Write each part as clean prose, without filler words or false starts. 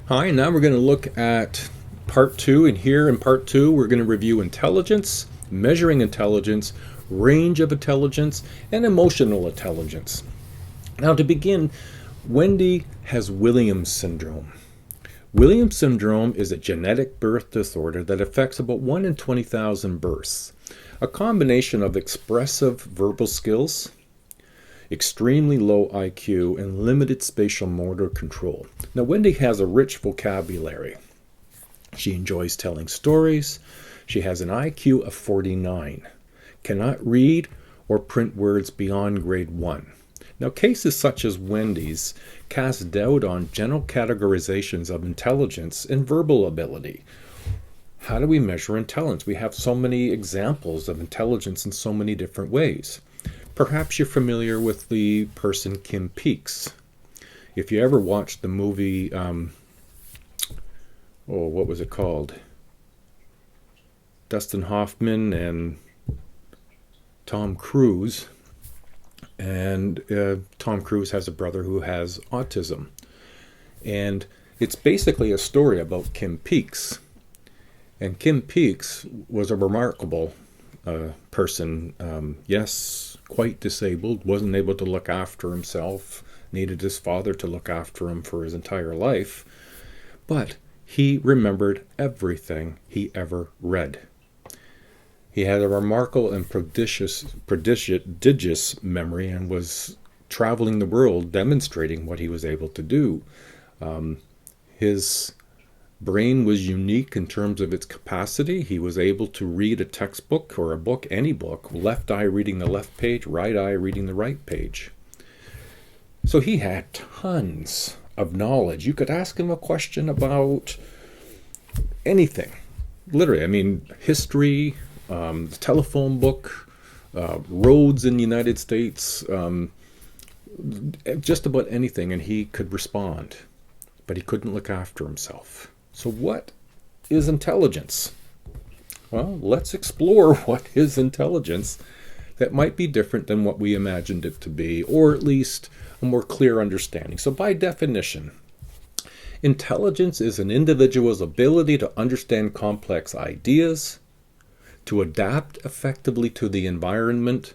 Hi, now we're going to look at part two, and here in part two we're going to review intelligence, measuring intelligence, range of intelligence, and emotional intelligence. Now to begin, Wendy has Williams syndrome. Williams syndrome is a genetic birth disorder that affects about 1 in 20,000 births. A combination of expressive verbal skills, extremely low IQ, and limited spatial motor control. Now, Wendy has a rich vocabulary. She enjoys telling stories. She has an IQ of 49, cannot read or print words beyond grade 1. Now, cases such as Wendy's cast doubt on general categorizations of intelligence and verbal ability. How do we measure intelligence? We have so many examples of intelligence in so many different ways. Perhaps you're familiar with the person Kim Peeks. If you ever watched the movie, what was it called? Dustin Hoffman and Tom Cruise. And Tom Cruise has a brother who has autism. And it's basically a story about Kim Peeks. And Kim Peeks was a remarkable person. Yes, quite disabled, wasn't able to look after himself, needed his father to look after him for his entire life. But he remembered everything he ever read. He had a remarkable and prodigious memory and was traveling the world demonstrating what he was able to do. His brain was unique in terms of its capacity. He was able to read a textbook or a book, any book, left eye reading the left page, right eye reading the right page. So he had tons of knowledge. You could ask him a question about anything. Literally, history, the telephone book, roads in the United States, just about anything, and he could respond. But he couldn't look after himself. So what is intelligence? Well, let's explore what is intelligence that might be different than what we imagined it to be, or at least a more clear understanding. So by definition, intelligence is an individual's ability to understand complex ideas, to adapt effectively to the environment,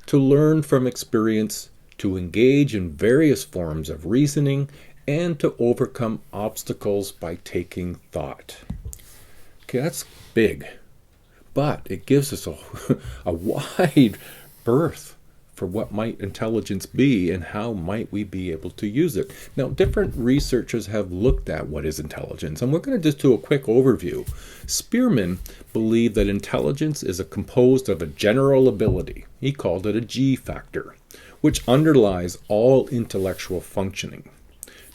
to learn from experience, to engage in various forms of reasoning, and to overcome obstacles by taking thought. Okay, that's big, but it gives us a wide berth for what might intelligence be and how might we be able to use it. Now, different researchers have looked at what is intelligence, and we're going to just do a quick overview. Spearman believed that intelligence is composed of a general ability. He called it a G factor, which underlies all intellectual functioning.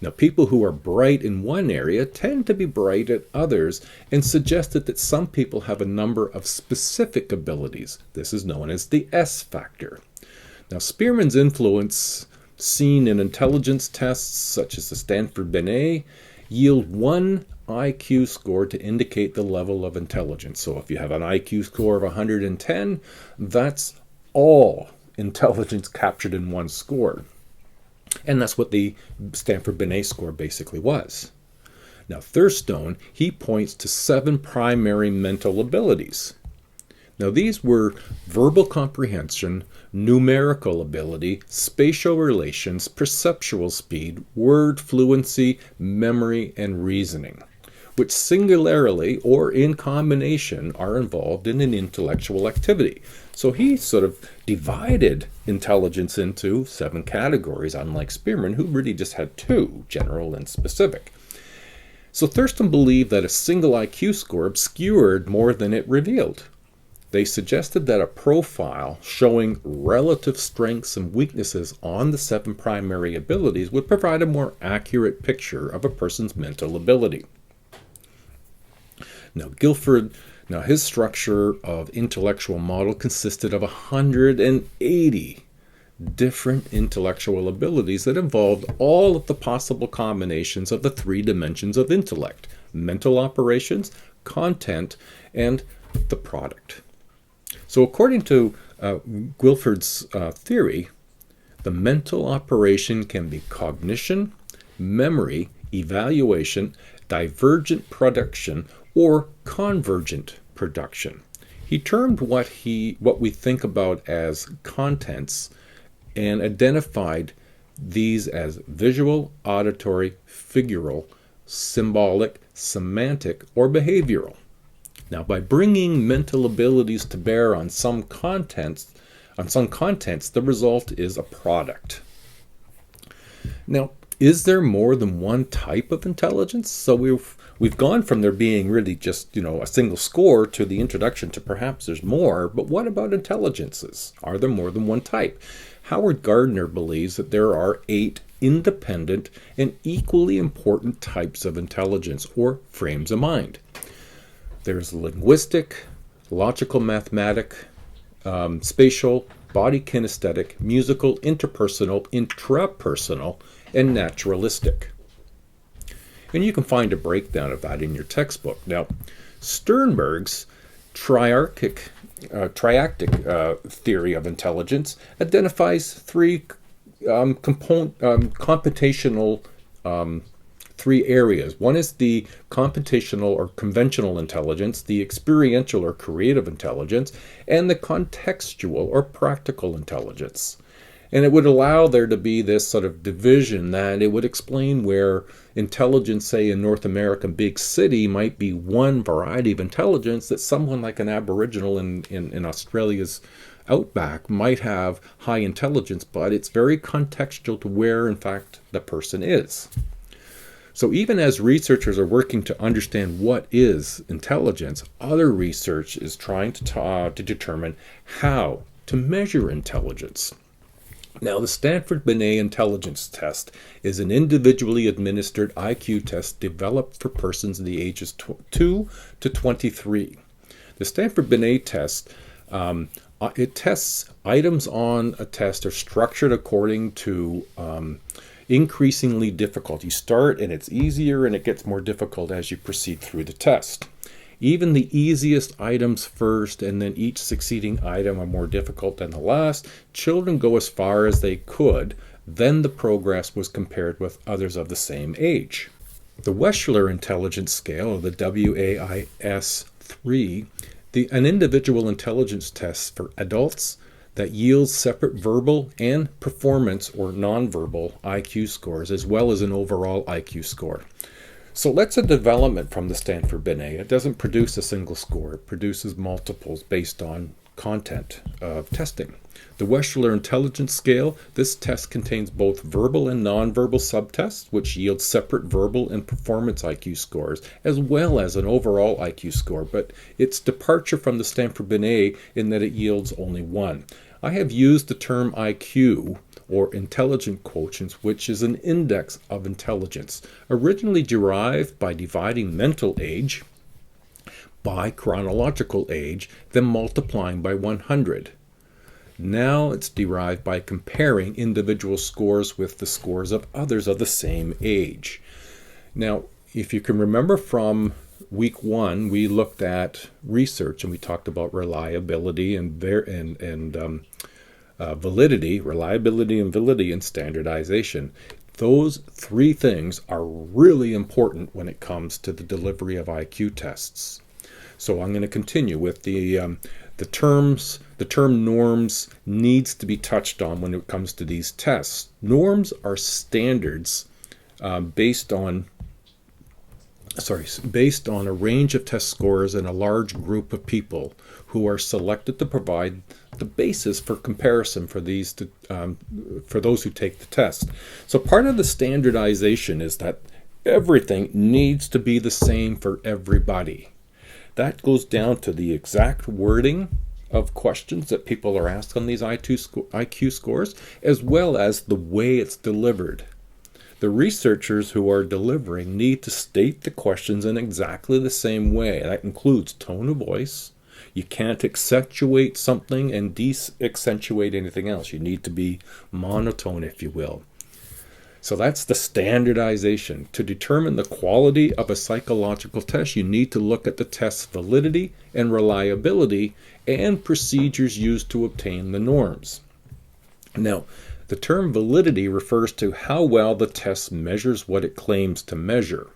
Now, people who are bright in one area tend to be bright at others, and suggested that some people have a number of specific abilities. This is known as the S factor. Now, Spearman's influence, seen in intelligence tests such as the Stanford-Binet, yield one IQ score to indicate the level of intelligence. So if you have an IQ score of 110, that's all intelligence captured in one score. And that's what the Stanford-Binet score basically was. Now, Thurstone, he points to 7 primary mental abilities. Now, these were verbal comprehension, numerical ability, spatial relations, perceptual speed, word fluency, memory, and reasoning, which singularly or in combination are involved in an intellectual activity. So he sort of divided intelligence into 7 categories, unlike Spearman, who really just had 2, general and specific. So Thurston believed that a single IQ score obscured more than it revealed. They suggested that a profile showing relative strengths and weaknesses on the 7 primary abilities would provide a more accurate picture of a person's mental ability. Now, Guilford, his structure of intellectual model consisted of 180 different intellectual abilities that involved all of the possible combinations of the 3 dimensions of intellect: mental operations, content, and the product. So according to Guilford's theory, the mental operation can be cognition, memory, evaluation, divergent production or convergent production. He termed what we think about as contents and identified these as visual, auditory, figural, symbolic, semantic, or behavioral. Now, by bringing mental abilities to bear on some contents, the result is a product. Now, is there more than one type of intelligence? So we've gone from there being really just, a single score to the introduction to perhaps there's more, but what about intelligences? Are there more than one type? Howard Gardner believes that there are 8 independent and equally important types of intelligence or frames of mind. There's linguistic, logical mathematic, spatial, body kinesthetic, musical, interpersonal, intrapersonal, and naturalistic. And you can find a breakdown of that in your textbook. Now, Sternberg's triactic theory of intelligence identifies 3 computational 3 areas. One is the computational or conventional intelligence, the experiential or creative intelligence, and the contextual or practical intelligence. And it would allow there to be this sort of division that it would explain where intelligence, say in North American big city, might be one variety of intelligence that someone like an Aboriginal in Australia's outback might have high intelligence, but it's very contextual to where, in fact, the person is. So even as researchers are working to understand what is intelligence, other research is trying to determine how to measure intelligence. Now, the Stanford-Binet Intelligence Test is an individually administered IQ test developed for persons in the ages 2 to 23. The Stanford-Binet test, it tests items on a test are structured according to increasingly difficult. You start and it's easier and it gets more difficult as you proceed through the test. Even the easiest items first and then each succeeding item are more difficult than the last. Children go as far as they could. Then the progress was compared with others of the same age. The Wechsler Intelligence Scale, or the WAIS-3, an individual intelligence test for adults that yields separate verbal and performance or nonverbal IQ scores, as well as an overall IQ score. So that's a development from the Stanford-Binet. It doesn't produce a single score. It produces multiples based on content of testing. The Wechsler Intelligence Scale, this test contains both verbal and nonverbal subtests, which yield separate verbal and performance IQ scores, as well as an overall IQ score, but its departure from the Stanford-Binet in that it yields only one. I have used the term IQ, or intelligent quotient, which is an index of intelligence, originally derived by dividing mental age by chronological age, then multiplying by 100. Now it's derived by comparing individual scores with the scores of others of the same age. Now, if you can remember from week 1, we looked at research and we talked about reliability and validity, reliability and validity, and standardization. Those 3 things are really important when it comes to the delivery of IQ tests. So I'm going to continue with the terms. The term norms needs to be touched on when it comes to these tests. Norms are standards based on a range of test scores and a large group of people who are selected to provide the basis for comparison for for those who take the test. So part of the standardization is that everything needs to be the same for everybody. That goes down to the exact wording of questions that people are asked on these IQ scores, as well as the way it's delivered. The researchers who are delivering need to state the questions in exactly the same way. That includes tone of voice. You can't accentuate something and de-accentuate anything else. You need to be monotone, if you will. So that's the standardization. To determine the quality of a psychological test, you need to look at the test's validity and reliability and procedures used to obtain the norms. Now, the term validity refers to how well the test measures what it claims to measure.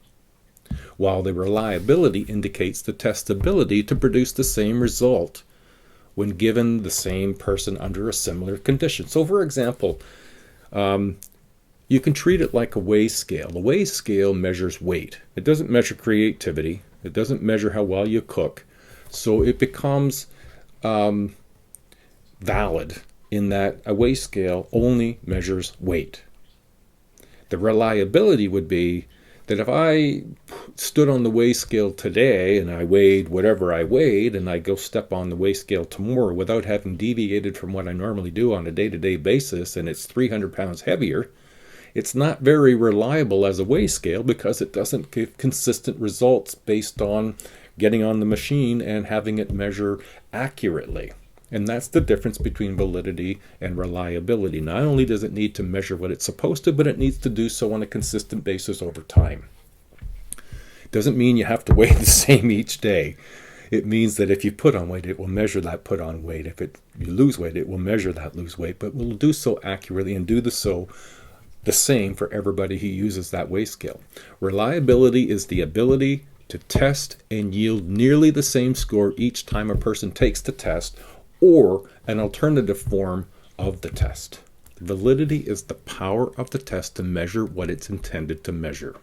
while the reliability indicates the test's ability to produce the same result when given the same person under a similar condition. So for example, you can treat it like a weigh scale. A weigh scale measures weight. It doesn't measure creativity. It doesn't measure how well you cook. So it becomes valid in that a weigh scale only measures weight. The reliability would be that if I stood on the weigh scale today and I weighed whatever I weighed, and I go step on the weigh scale tomorrow without having deviated from what I normally do on a day-to-day basis, and it's 300 pounds heavier, it's not very reliable as a weigh scale because it doesn't give consistent results based on getting on the machine and having it measure accurately. And that's the difference between validity and reliability. Not only does it need to measure what it's supposed to, but it needs to do so on a consistent basis over time. It doesn't mean you have to weigh the same each day. It means that if you put on weight, it will measure that put on weight. If you lose weight, it will measure that lose weight, but will do so accurately and do the same for everybody who uses that weigh scale. Reliability is the ability to test and yield nearly the same score each time a person takes the test, or an alternative form of the test. Validity is the power of the test to measure what it's intended to measure.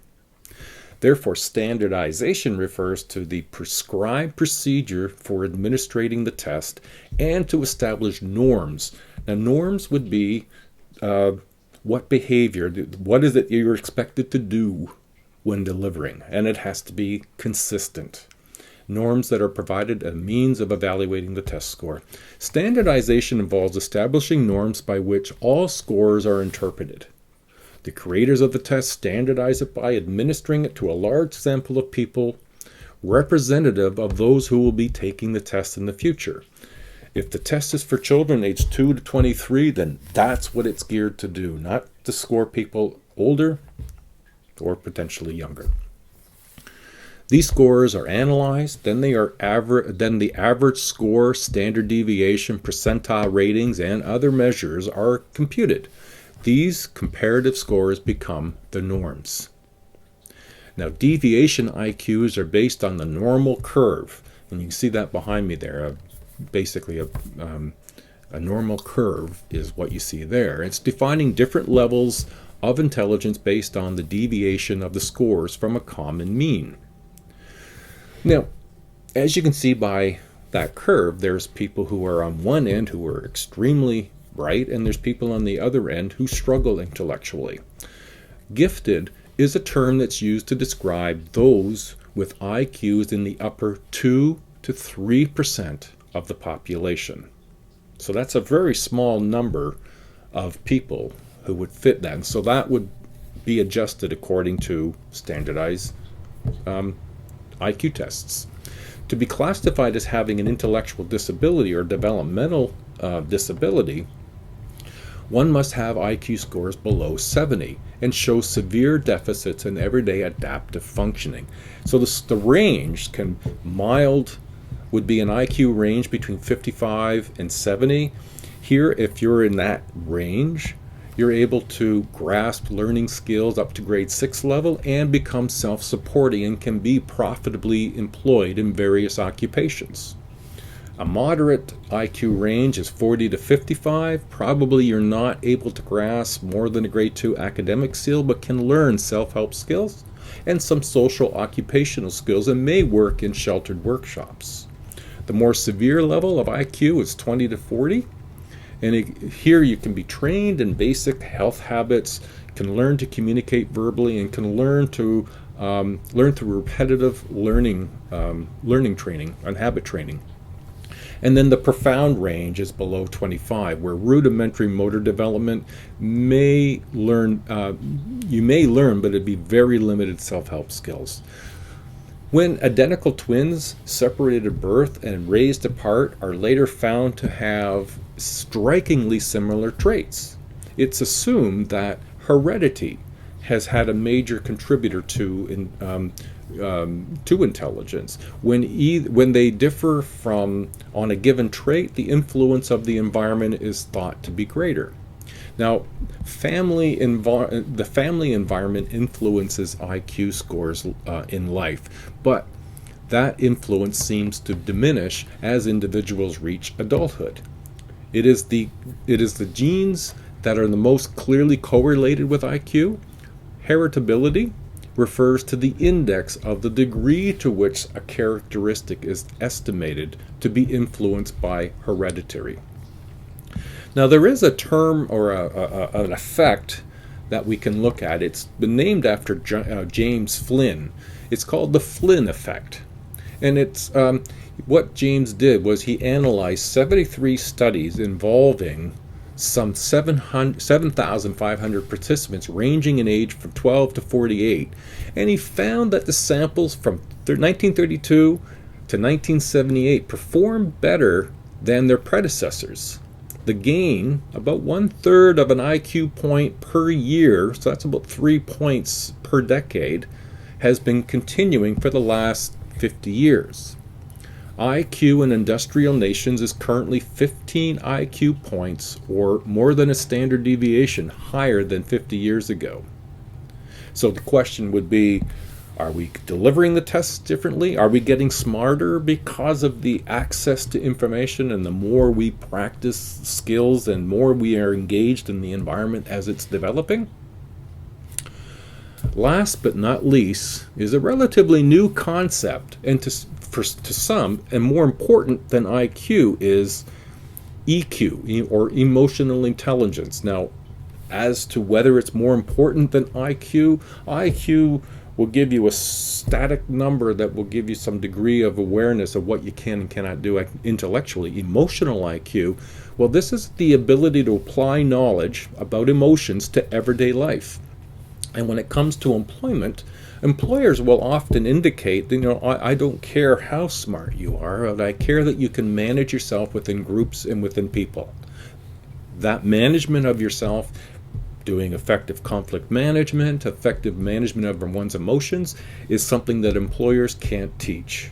Therefore, standardization refers to the prescribed procedure for administrating the test and to establish norms. Now, norms would be what behavior, what is it you're expected to do when delivering, and it has to be consistent. Norms that are provided a means of evaluating the test score. Standardization involves establishing norms by which all scores are interpreted. The creators of the test standardize it by administering it to a large sample of people representative of those who will be taking the test in the future. If the test is for children aged 2 to 23, then that's what it's geared to do, not to score people older or potentially younger. These scores are analyzed, then the average score, standard deviation, percentile ratings, and other measures are computed. These comparative scores become the norms. Now, deviation IQs are based on the normal curve, and you can see that behind me there. Basically, a normal curve is what you see there. It's defining different levels of intelligence based on the deviation of the scores from a common mean. Now, as you can see by that curve, there's people who are on one end who are extremely bright, and there's people on the other end who struggle intellectually. Gifted is a term that's used to describe those with IQs in the upper 2 to 3% of the population. So that's a very small number of people who would fit that. And so that would be adjusted according to standardized IQ tests. To be classified as having an intellectual disability or developmental disability, one must have IQ scores below 70 and show severe deficits in everyday adaptive functioning. So the range mild would be an IQ range between 55 and 70. Here, if you're in that range, you're able to grasp learning skills up to grade 6 level and become self-supporting and can be profitably employed in various occupations. A moderate IQ range is 40 to 55. Probably you're not able to grasp more than a grade 2 academic skill, but can learn self-help skills and some social occupational skills and may work in sheltered workshops. The more severe level of IQ is 20 to 40. And here you can be trained in basic health habits, can learn to communicate verbally, and can learn through repetitive learning training and habit training. And then the profound range is below 25, where rudimentary motor development you may learn, but it'd be very limited self-help skills. When identical twins separated at birth and raised apart are later found to have strikingly similar traits, it's assumed that heredity has had a major contributor to intelligence. When they differ on a given trait, the influence of the environment is thought to be greater. Now, the family environment influences IQ scores in life, but that influence seems to diminish as individuals reach adulthood. It is the genes that are the most clearly correlated with IQ. Heritability refers to the index of the degree to which a characteristic is estimated to be influenced by heredity. Now, there is a term or an effect that we can look at. It's been named after James Flynn. It's called the Flynn effect. And it's what James did was he analyzed 73 studies involving some 7,500 participants ranging in age from 12 to 48. And he found that the samples from 1932 to 1978 performed better than their predecessors. The gain, about 1/3 of an IQ point per year, so that's about 3 points per decade, has been continuing for the last 50 years. IQ in industrial nations is currently 15 IQ points, or more than a standard deviation, higher than 50 years ago. So the question would be, are we delivering the tests differently? Are we getting smarter because of the access to information, and the more we practice skills and more we are engaged in the environment as it's developing? Last but not least is a relatively new concept, and to some, and more important than IQ, is EQ, or emotional intelligence. Now, as to whether it's more important than IQ, IQ will give you a static number that will give you some degree of awareness of what you can and cannot do intellectually. Emotional IQ, well, this is the ability to apply knowledge about emotions to everyday life. And when it comes to employment, employers will often indicate, I don't care how smart you are, but I care that you can manage yourself within groups and within people. That management of yourself, doing effective conflict management, effective management of one's emotions, is something that employers can't teach.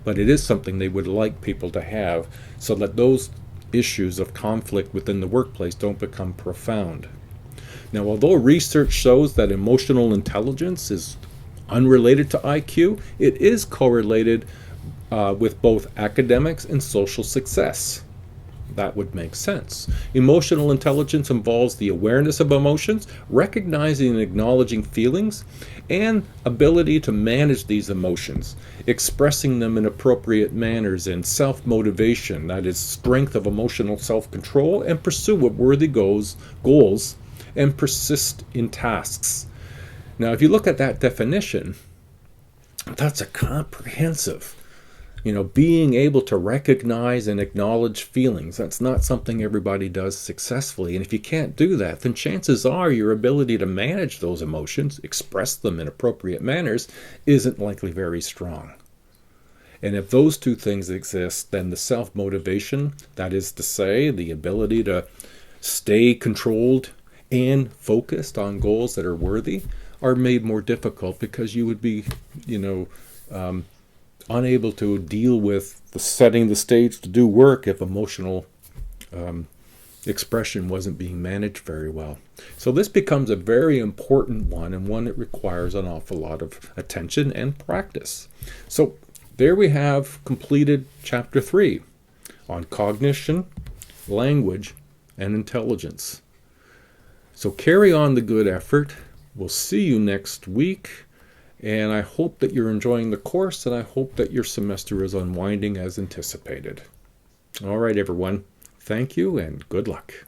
But it is something they would like people to have, so that those issues of conflict within the workplace don't become profound. Now, although research shows that emotional intelligence is unrelated to IQ, it is correlated with both academics and social success. That would make sense. Emotional intelligence involves the awareness of emotions, recognizing and acknowledging feelings, and ability to manage these emotions, expressing them in appropriate manners, and self-motivation, that is, strength of emotional self-control, and pursue worthy goals, and persist in tasks. Now, if you look at that definition, that's a comprehensive, being able to recognize and acknowledge feelings. That's not something everybody does successfully. And if you can't do that, then chances are your ability to manage those emotions, express them in appropriate manners, isn't likely very strong. And if those two things exist, then the self-motivation, that is to say, the ability to stay controlled and focused on goals that are worthy, are made more difficult, because you would be, unable to deal with setting the stage to do work if emotional expression wasn't being managed very well. So this becomes a very important one, and one that requires an awful lot of attention and practice. So there we have completed Chapter 3 on cognition, language, and intelligence. So carry on the good effort. We'll see you next week. And I hope that you're enjoying the course, and I hope that your semester is unwinding as anticipated. All right, everyone. Thank you, and good luck.